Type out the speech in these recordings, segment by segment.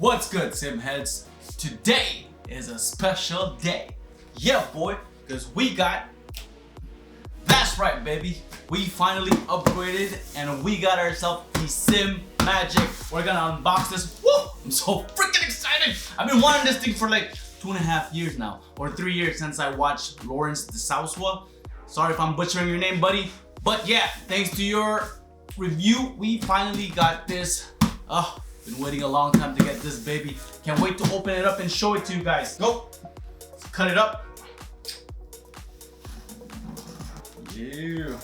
What's good, sim heads? Today is a special day. Yeah, boy, because that's right, baby. We finally upgraded and we got ourselves the Simjac. We're gonna unbox this. Woo! I'm so freaking excited. I've been wanting this thing for like 2.5 years now, or 3 years since I watched Lawrence de Sauswa. Sorry if I'm butchering your name, buddy. But yeah, thanks to your review, we finally got this. Been waiting a long time to get this baby. Can't wait to open it up and show it to you guys. Go. Let's cut it up. Yeah.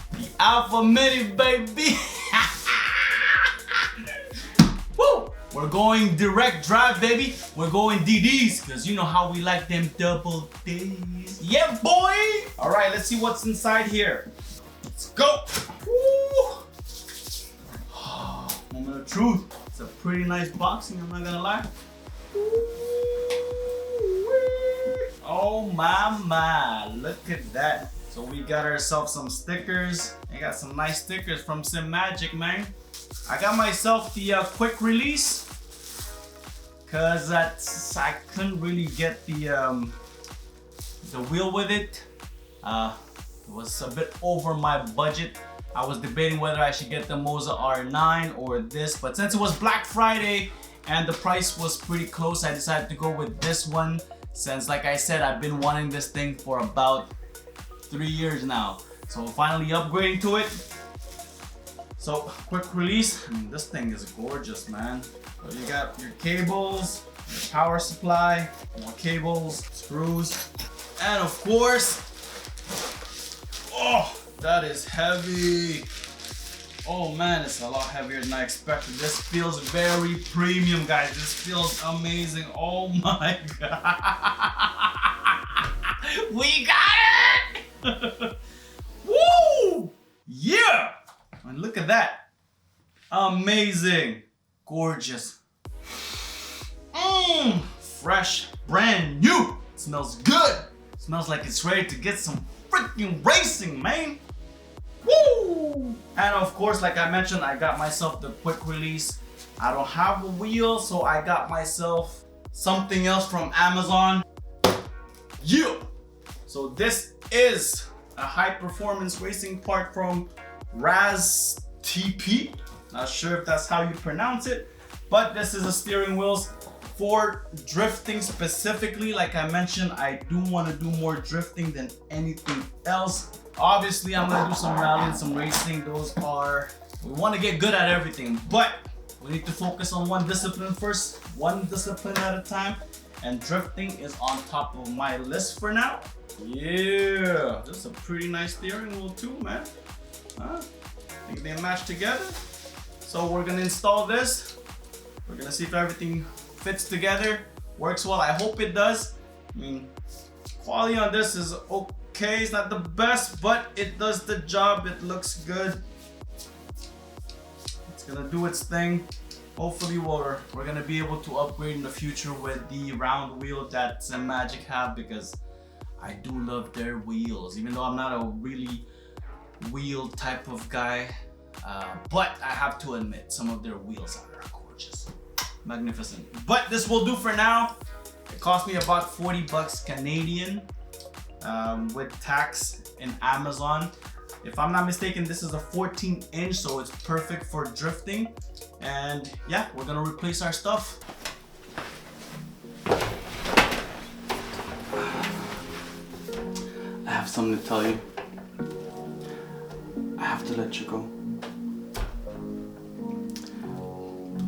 The Alpha Mini, baby. Woo! We're going direct drive, baby. We're going DDs, because you know how we like them double Ds. Yeah, boy! All right, let's see what's inside here. Let's go. Woo! Moment of truth. It's a pretty nice boxing, I'm not gonna lie. Oh my, look at that. So we got ourselves some stickers. I got some nice stickers from Simagic, man. I got myself the quick release, cause I couldn't really get the wheel with it. It was a bit over my budget. I was debating whether I should get the Moza R9 or this, but since it was Black Friday and the price was pretty close, I decided to go with this one. Since, like I said, I've been wanting this thing for about 3 years now. So finally upgrading to it. So quick release, I mean, this thing is gorgeous, man. So you got your cables, your power supply, more cables, screws, and of course, oh, that is heavy. Oh man, it's a lot heavier than I expected. This feels very premium, guys. This feels amazing. Oh my god. We got it! Woo! Yeah! And look at that. Amazing. Gorgeous. Fresh, brand new. It smells good. It smells like it's ready to get some freaking racing, man. Woo! And of course, like I mentioned, I got myself the quick release. I don't have a wheel, so I got myself something else from Amazon. Yeah! So this is a high performance racing part from Raz TP. Not sure if that's how you pronounce it, but this is a steering wheels for drifting specifically. Like I mentioned, I do want to do more drifting than anything else. Obviously, I'm gonna do some rallying, some racing. We want to get good at everything, but we need to focus on one discipline first, one discipline at a time, and drifting is on top of my list for now. Yeah, this is a pretty nice steering wheel too, man. I think they match together. So we're gonna install this. We're gonna see if everything fits together, works well. I hope it does. I mean, quality on this is okay. It's not the best, but it does the job. It looks good. It's gonna do its thing. Hopefully we're gonna be able to upgrade in the future with the round wheel that Simagic have, because I do love their wheels, even though I'm not a really wheel type of guy. But I have to admit, some of their wheels are gorgeous, magnificent. But this will do for now. It cost me about 40 bucks Canadian with tax in Amazon. If I'm not mistaken, this is a 14-inch, so it's perfect for drifting. And yeah, we're gonna replace our stuff. I have something to tell you. I have to let you go.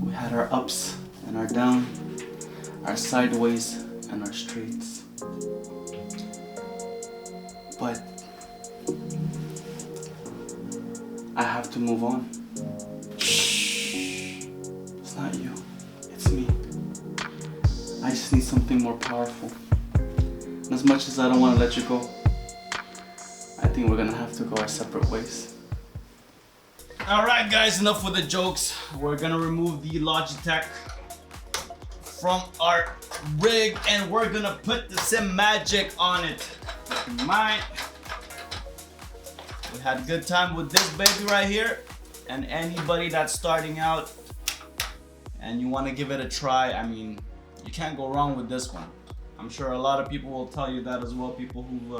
We had our ups and our downs, our sideways and our straights. But I have to move on. Shh. It's not you, it's me. I just need something more powerful. And as much as I don't want to let you go, I think we're gonna have to go our separate ways. Alright guys, enough with the jokes. We're gonna remove the Logitech from our rig and we're gonna put the Simagic on it. in mind. We had a good time with this baby right here. And anybody that's starting out and you want to give it a try, I mean, you can't go wrong with this one. I'm sure a lot of people will tell you that as well. People who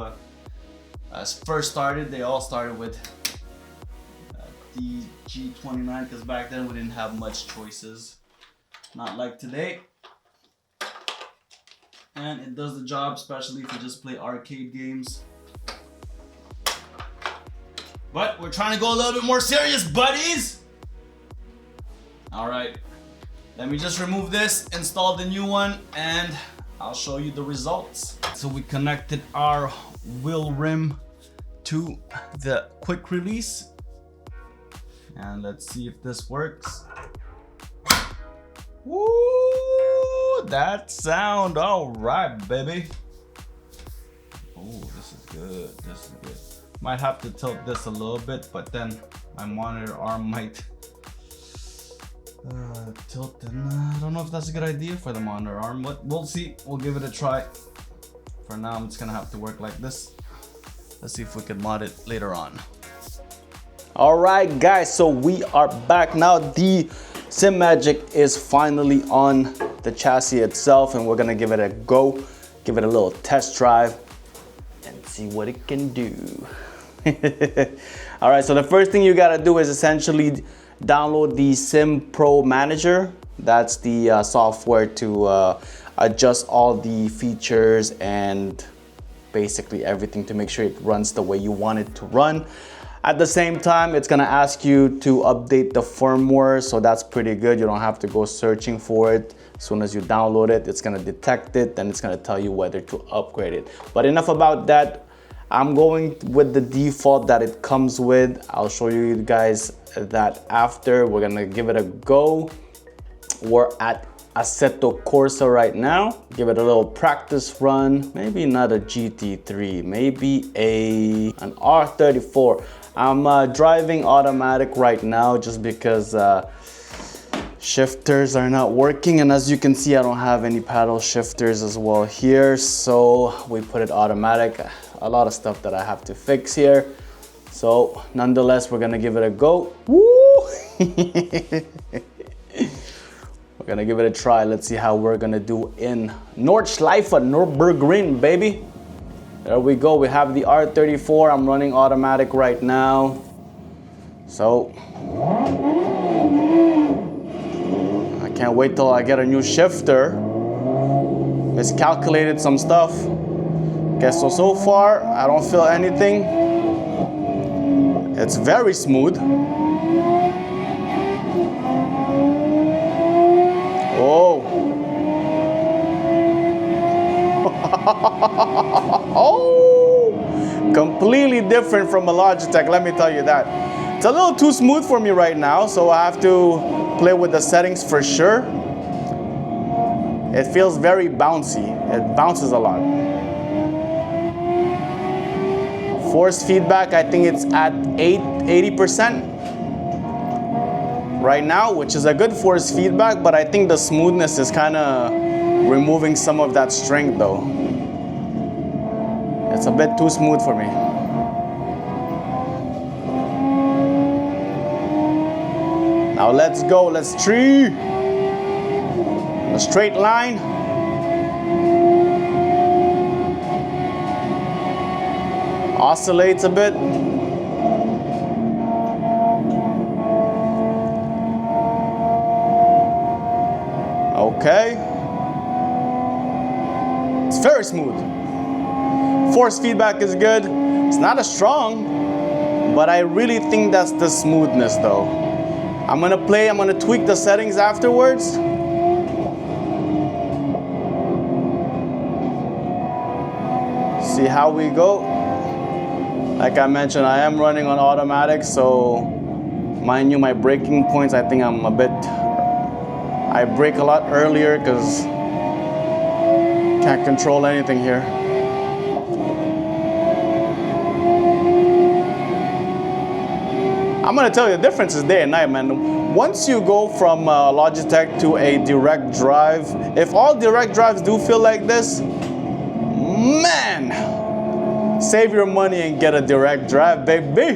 first started, they all started with the G29, because back then we didn't have much choices. Not like today. And it does the job, especially if you just play arcade games. But we're trying to go a little bit more serious, buddies. All right, let me just remove this, install the new one, and I'll show you the results. So we connected our wheel rim to the quick release. And let's see if this works. Woo, that sound, all right, baby. Oh, this is good, this is good. Might have to tilt this a little bit, but then my monitor arm might tilt, and I don't know if that's a good idea for the monitor arm, but we'll see. We'll give it a try. For now, I'm just gonna have to work like this. Let's see if we can mod it later on. All right, guys, so we are back now. The Simagic is finally on the chassis itself, and we're gonna give it a go, give it a little test drive, and see what it can do. All right, so the first thing you gotta do is essentially download the Sim Pro Manager. That's the software to adjust all the features and basically everything to make sure it runs the way you want it to run. At the same time, it's gonna ask you to update the firmware, so that's pretty good. You don't have to go searching for it. As soon as you download it, it's gonna detect it, then it's gonna tell you whether to upgrade it. But enough about that. I'm going with the default that it comes with. I'll show you guys that after. We're gonna give it a go. We're at Assetto Corsa right now. Give it a little practice run. Maybe not a GT3, maybe an R34. I'm driving automatic right now just because shifters are not working, and as you can see, I don't have any paddle shifters as well here, so we put it automatic. A lot of stuff that I have to fix here, so nonetheless, we're gonna give it a go. Woo! We're gonna give it a try. Let's see how we're gonna do in Nordschleife, Nürburgring, baby. There we go. We have the R34. I'm running automatic right now, so I can't wait till I get a new shifter. Miscalculated some stuff. Okay, so far I don't feel anything. It's very smooth. Oh. Oh, completely different from a Logitech, let me tell you that. It's a little too smooth for me right now, so I have to play with the settings for sure. It feels very bouncy. It bounces a lot. Force feedback, I think it's at 80% right now, which is a good force feedback, but I think the smoothness is kind of removing some of that strength though. It's a bit too smooth for me. Now let's go, let's tree. A straight line. Oscillates a bit. Okay. It's very smooth. Force feedback is good. It's not as strong, but I really think that's the smoothness though. I'm gonna tweak the settings afterwards. See how we go. Like I mentioned, I am running on automatic, so mind you, my braking points, I think I brake a lot earlier because can't control anything here. I'm gonna tell you, the difference is day and night, man. Once you go from Logitech to a direct drive, if all direct drives do feel like this, man, Save your money and get a direct drive, baby.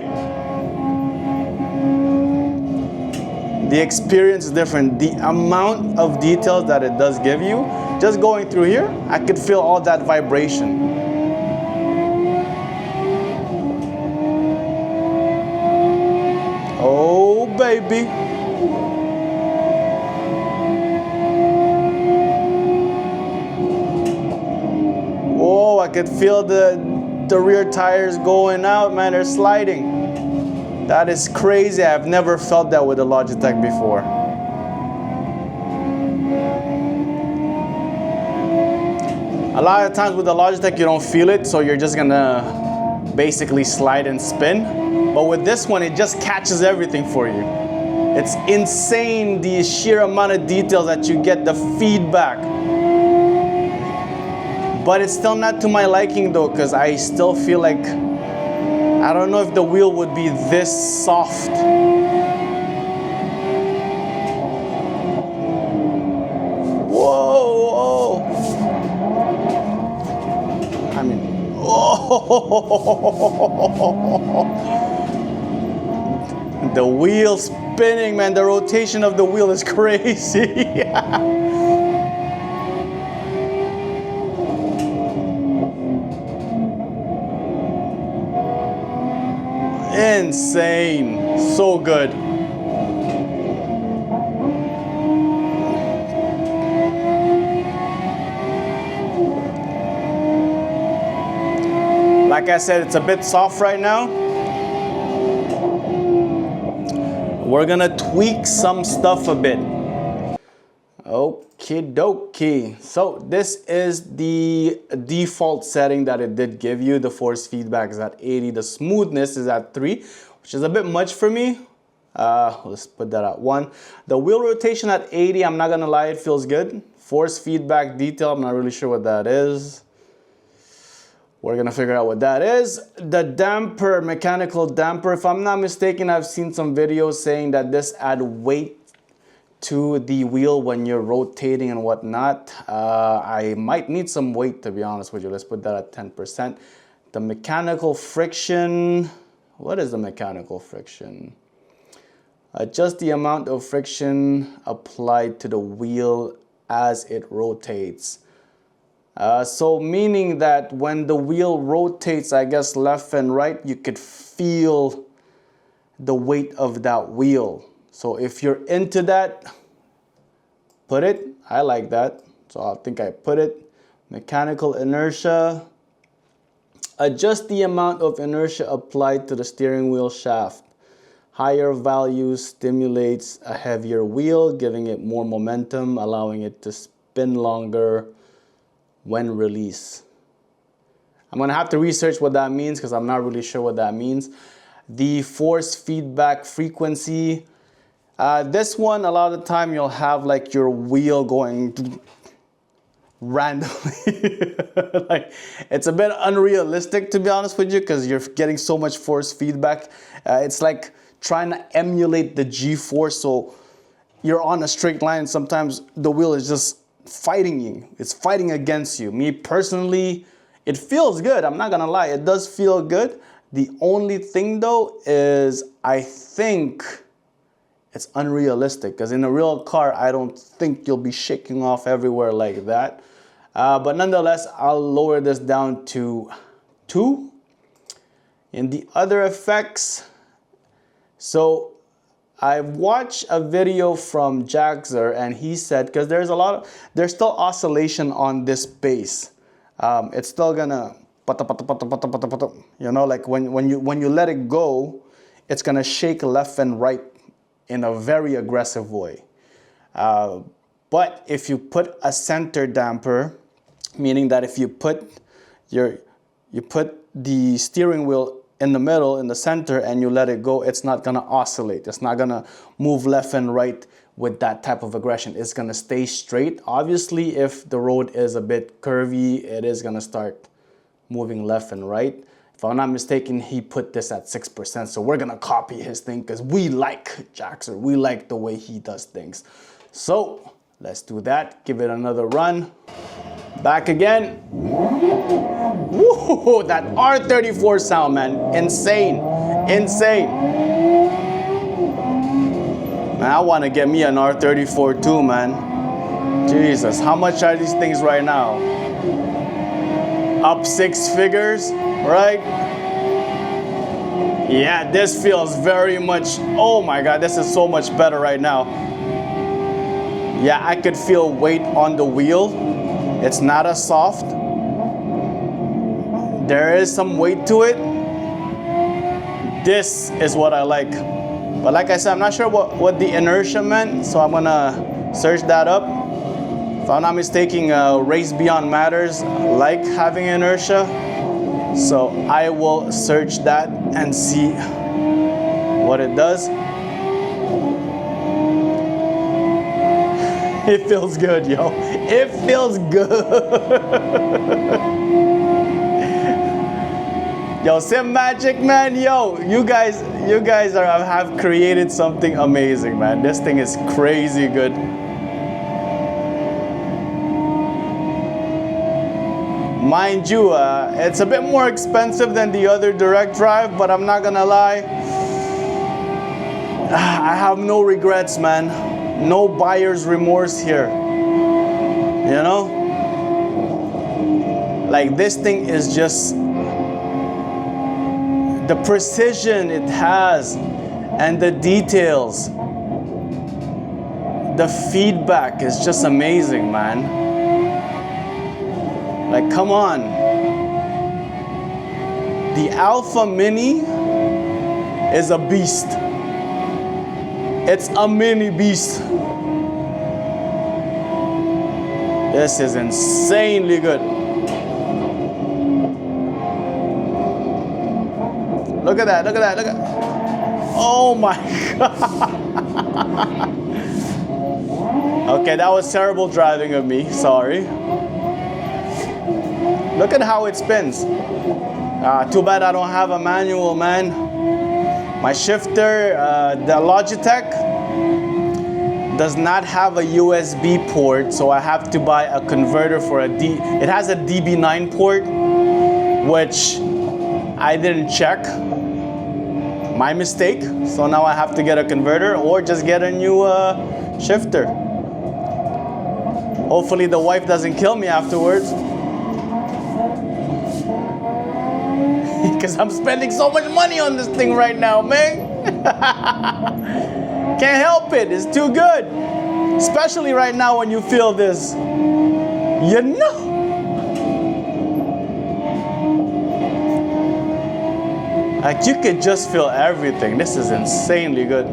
The experience is different. The amount of details that it does give you, just going through here, I could feel all that vibration. Oh, baby. Oh, I could feel the rear tires going out, man. They're sliding. That is crazy. I've never felt that with a Logitech before. A lot of times with the Logitech, you don't feel it, so you're just gonna basically slide and spin. But with this one, it just catches everything for you. It's insane, the sheer amount of details that you get, the feedback. But it's still not to my liking though, because I still feel like, I don't know if the wheel would be this soft. Whoa, whoa. I mean, oh. The wheel spinning, man. The rotation of the wheel is crazy. Insane. So good. Like I said, it's a bit soft right now. We're gonna tweak some stuff a bit. Okie dokie. So this is the default setting that it did give you. The force feedback is at 80. The smoothness is at 3, which is a bit much for me. Let's put that at 1. The wheel rotation at 80, I'm not gonna lie, it feels good. Force feedback detail, I'm not really sure what that is. We're gonna figure out what that is. The damper, mechanical damper, if I'm not mistaken, I've seen some videos saying that this add weight to the wheel when you're rotating and whatnot. I might need some weight, to be honest with you. Let's put that at 10%. The mechanical friction, what is the mechanical friction? Just the amount of friction applied to the wheel as it rotates. So meaning that when the wheel rotates, I guess left and right, you could feel the weight of that wheel. So if you're into that, put it. I like that. So I think I put it. Mechanical inertia. Adjust the amount of inertia applied to the steering wheel shaft. Higher value stimulates a heavier wheel, giving it more momentum, allowing it to spin longer when released. I'm gonna have to research what that means because I'm not really sure what that means. The force feedback frequency. This one, a lot of the time you'll have like your wheel going randomly. Like, it's a bit unrealistic, to be honest with you, because you're getting so much force feedback. It's like trying to emulate the G-force, so you're on a straight line. Sometimes the wheel is just fighting you. It's fighting against you. Me personally, it feels good. I'm not gonna lie, it does feel good. The only thing though is I think it's unrealistic, because in a real car, I don't think you'll be shaking off everywhere like that. But nonetheless, I'll lower this down to 2. In the other effects, so I watched a video from Jaxer, and he said, because there's still oscillation on this bass. It's still gonna, you know, like when you let it go, it's gonna shake left and right in a very aggressive way. But if you put a center damper, meaning that if you put the steering wheel in the middle, in the center, and you let it go, it's not gonna oscillate. It's not gonna move left and right with that type of aggression. It's gonna stay straight. Obviously, if the road is a bit curvy, it is gonna start moving left and right. If I'm not mistaken, he put this at 6%, so we're gonna copy his thing because we like Jaxer. We like the way he does things. So let's do that. Give it another run. Back again. Woo, that R34 sound, man. Insane. Insane. Man, I want to get me an R34 too, man. Jesus, how much are these things right now? Up 6 figures, right? Yeah, this feels very much, oh my God, this is so much better right now. Yeah, I could feel weight on the wheel. It's not as soft. There is some weight to it. This is what I like. But like I said, I'm not sure what the inertia meant, so I'm gonna search that up. If I'm not mistaken, Race Beyond Matters like having inertia. So I will search that and see what it does. It feels good, yo. It feels good. Yo, Simagic, man, yo, you guys have created something amazing, man. This thing is crazy good. Mind you, it's a bit more expensive than the other direct drive, but I'm not gonna lie, I have no regrets, man. No buyer's remorse here. You know? Like, this thing is just, the precision it has and the details, the feedback is just amazing, man. Like, come on. The Alpha Mini is a beast. It's a mini beast. This is insanely good. Look at that, look at that, look at that. Oh my God. Okay, that was terrible driving of me, sorry. Look at how it spins. Too bad I don't have a manual, man. My shifter, the Logitech, does not have a USB port, so I have to buy a converter for it has a DB9 port, which I didn't check. My mistake. So now I have to get a converter or just get a new shifter. Hopefully the wife doesn't kill me afterwards. Because I'm spending so much money on this thing right now, man. Can't help it, it's too good. Especially right now when you feel this, you know. Like, you could just feel everything. This is insanely good.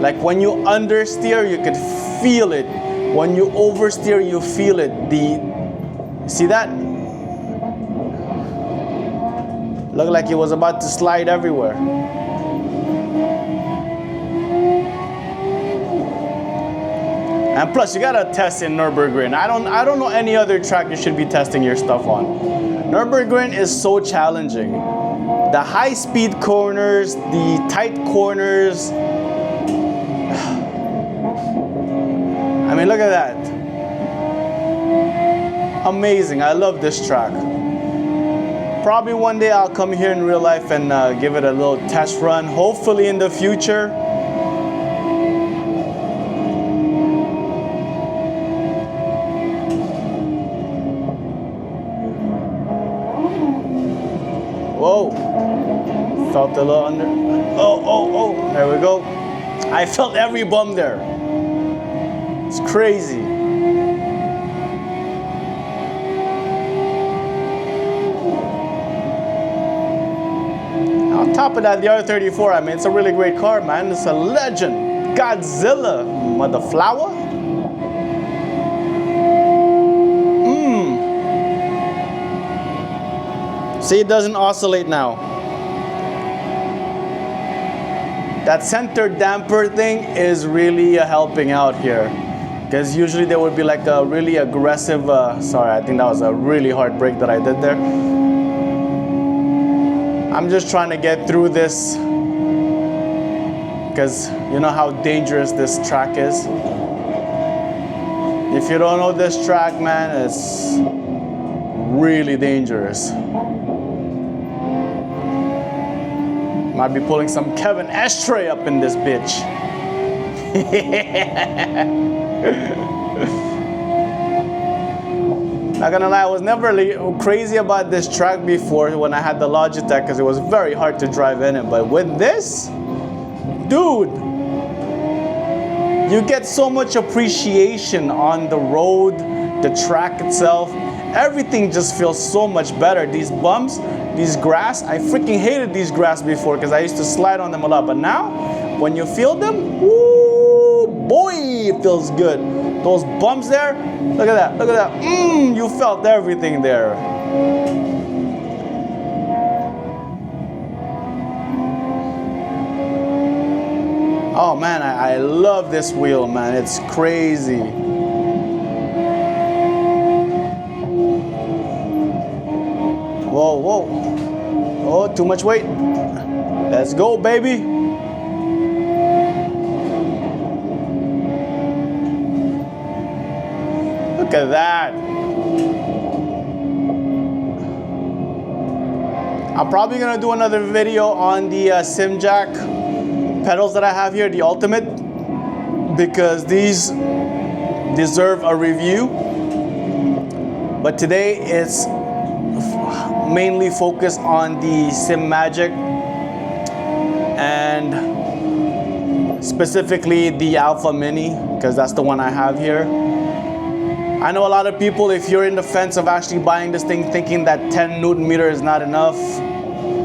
Like, when you understeer, you could feel it. When you oversteer, you feel it. See that? Looked like it was about to slide everywhere. And plus, you gotta test in Nürburgring. I don't know any other track you should be testing your stuff on. Nürburgring is so challenging. The high-speed corners, the tight corners. I mean, look at that. Amazing, I love this track. Probably one day I'll come here in real life and give it a little test run, hopefully in the future. Whoa, felt a little under, oh, there we go. I felt every bump there. It's crazy. On top of that, the R34, I mean, it's a really great car, man. It's a legend. Godzilla, mother flower. See, it doesn't oscillate now. That center damper thing is really helping out here. Because usually there would be like a really aggressive, sorry, I think that was a really hard brake that I did there. I'm just trying to get through this because you know how dangerous this track is. If you don't know this track, man, it's really dangerous. Might be pulling some Kevin Ashtray up in this bitch. Not gonna lie, I was never crazy about this track before when I had the Logitech because it was very hard to drive in it. But with this, dude, you get so much appreciation on the road, the track itself. Everything just feels so much better. These bumps, these grass, I freaking hated these grass before because I used to slide on them a lot. But now, when you feel them, woo, boy, it feels good. Those bumps there, look at that, look at that. You felt everything there. Oh man, I love this wheel, man. It's crazy. Whoa, whoa. Oh, too much weight. Let's go, baby. Look at that. I'm probably gonna do another video on the Simjack pedals that I have here, the Ultimate, because these deserve a review. But today it's mainly focused on the Simagic and specifically the Alpha Mini, because that's the one I have here. I know a lot of people, if you're in the fence of actually buying this thing thinking that 10 Newton meter is not enough,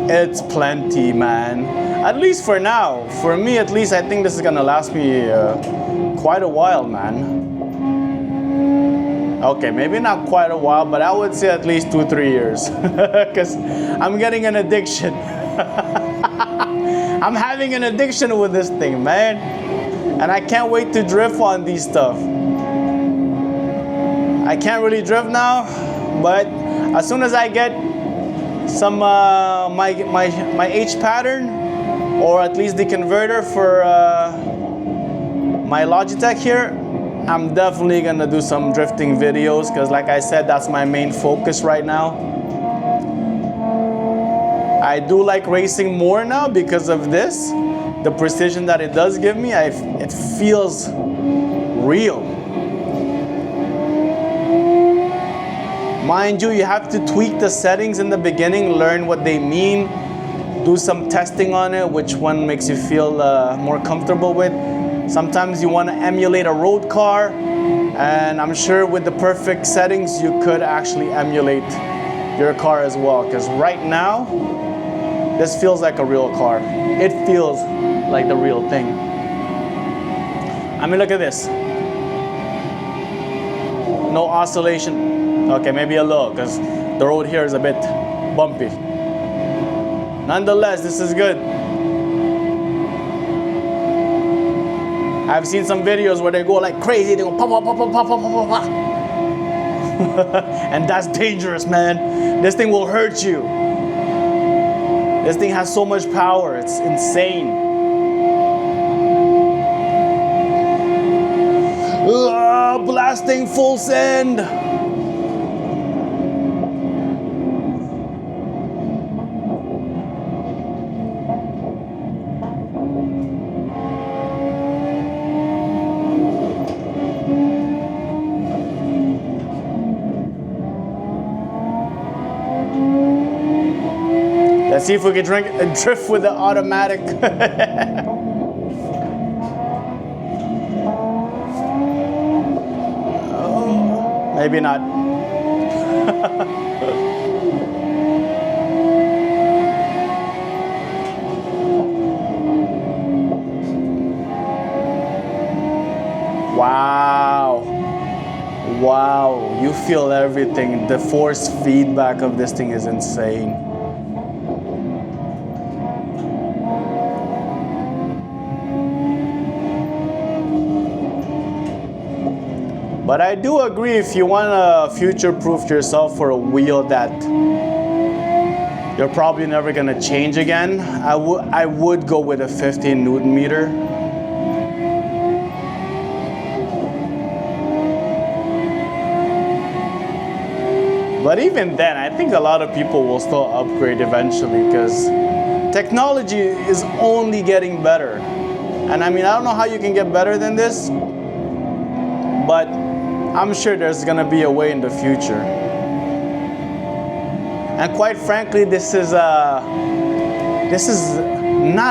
it's plenty, man. At least for now. For me, at least, I think this is gonna last me quite a while, man. Okay, maybe not quite a while, but I would say at least 2-3 years. Because I'm getting an addiction. I'm having an addiction with this thing, man. And I can't wait to drift on these stuff. I can't really drift now, but as soon as I get some my H pattern, or at least the converter for my Logitech here, I'm definitely gonna do some drifting videos, because like I said, that's my main focus right now. I do like racing more now because of this, the precision that it does give me. It feels real. Mind you, you have to tweak the settings in the beginning, learn what they mean, do some testing on it, which one makes you feel more comfortable with. Sometimes you want to emulate a road car, and I'm sure with the perfect settings you could actually emulate your car as well, because right now this feels like a real car. It feels like the real thing. I mean, look at this. No oscillation. Okay, maybe a little, because the road here is a bit bumpy. Nonetheless, this is good. I've seen some videos where they go like crazy, they go pop, pop, pop, pop, pop, pop, pop, pop. And that's dangerous, man. This thing will hurt you. This thing has so much power, it's insane. Blasting full send. Let's see if we can drift with the automatic. Oh, maybe not. Wow. Wow, you feel everything. The force feedback of this thing is insane. But I do agree, if you want to future-proof yourself for a wheel that you're probably never going to change again, I would go with a 15 Newton meter. But even then, I think a lot of people will still upgrade eventually because technology is only getting better. And I mean, I don't know how you can get better than this, but I'm sure there's gonna be a way in the future. And quite frankly, this is not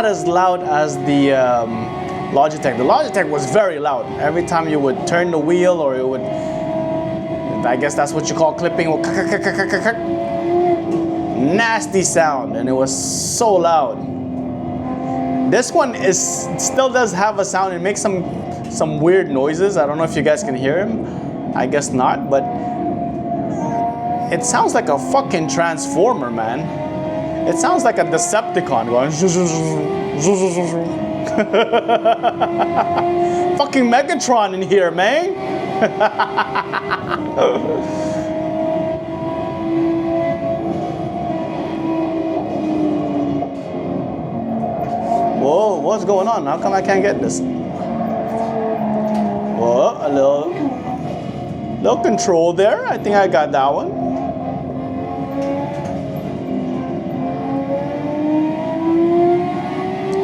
as loud as the Logitech. The Logitech was very loud. Every time you would turn the wheel, or it would, I guess that's what you call clipping, nasty sound, and it was so loud. This one still does have a sound. It makes some weird noises. I don't know if you guys can hear him. I guess not, but it sounds like a fucking transformer, man. It sounds like a Decepticon going. Fucking Megatron in here, man. Whoa, what's going on? How come I can't get this? Whoa, a little control there. I think I got that one.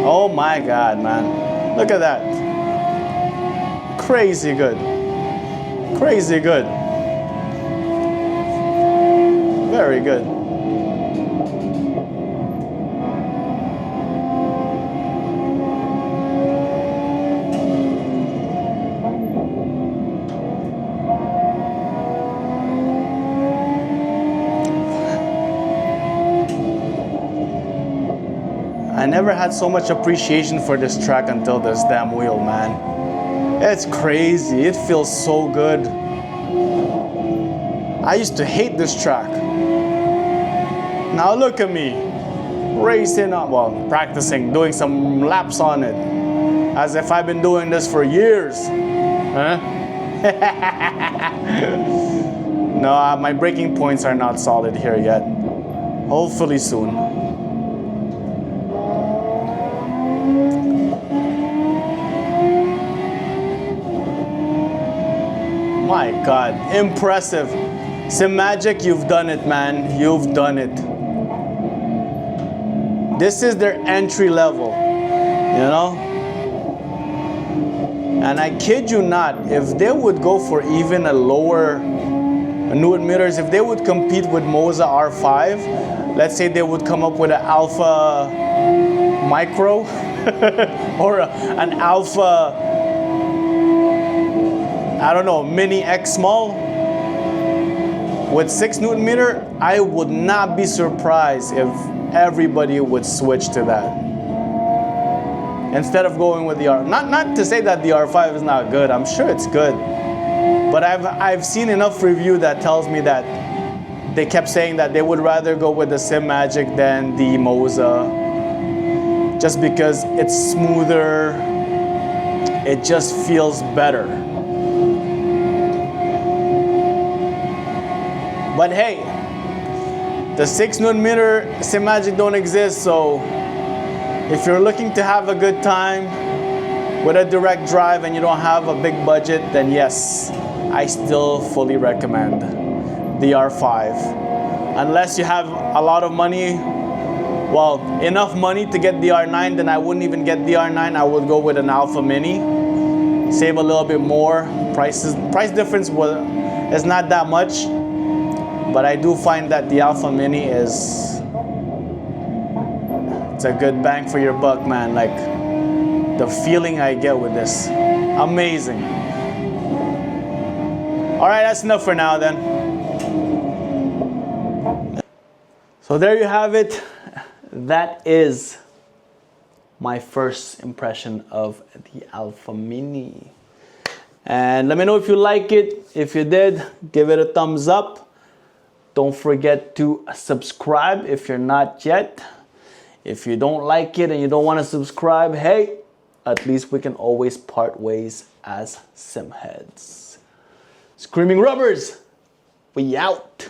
Oh my God, man. Look at that. Crazy good. Crazy good. Very good. I never had so much appreciation for this track until this damn wheel, man. It's crazy. It feels so good. I used to hate this track. Now look at me. Racing on, well, practicing, doing some laps on it. As if I've been doing this for years. Huh? No, my braking points are not solid here yet. Hopefully soon. My God, impressive. Simagic, you've done it, man. You've done it. This is their entry level, you know? And I kid you not, if they would go for even a lower new emitters, if they would compete with Moza R5, let's say they would come up with an Alpha Micro or an Alpha, I don't know, Mini X Small with 6 Newton meter, I would not be surprised if everybody would switch to that instead of going with the R. Not to say that the R5 is not good. I'm sure it's good, but I've seen enough review that tells me that they kept saying that they would rather go with the Simagic than the Moza, just because it's smoother. It just feels better. But hey, the 6 Newton meter Simagic don't exist, so if you're looking to have a good time with a direct drive and you don't have a big budget, then yes, I still fully recommend the R5. Unless you have a lot of money, well, enough money to get the R9, then I wouldn't even get the R9. I would go with an Alpha Mini, save a little bit more. Price difference is not that much. But I do find that the Alpha Mini it's a good bang for your buck, man. Like, the feeling I get with this, amazing. All right, that's enough for now then. So there you have it. That is my first impression of the Alpha Mini. And let me know if you like it. If you did, give it a thumbs up. Don't forget to subscribe if you're not yet. If you don't like it and you don't want to subscribe, hey, at least we can always part ways as sim heads. Screaming Rubbers, we out.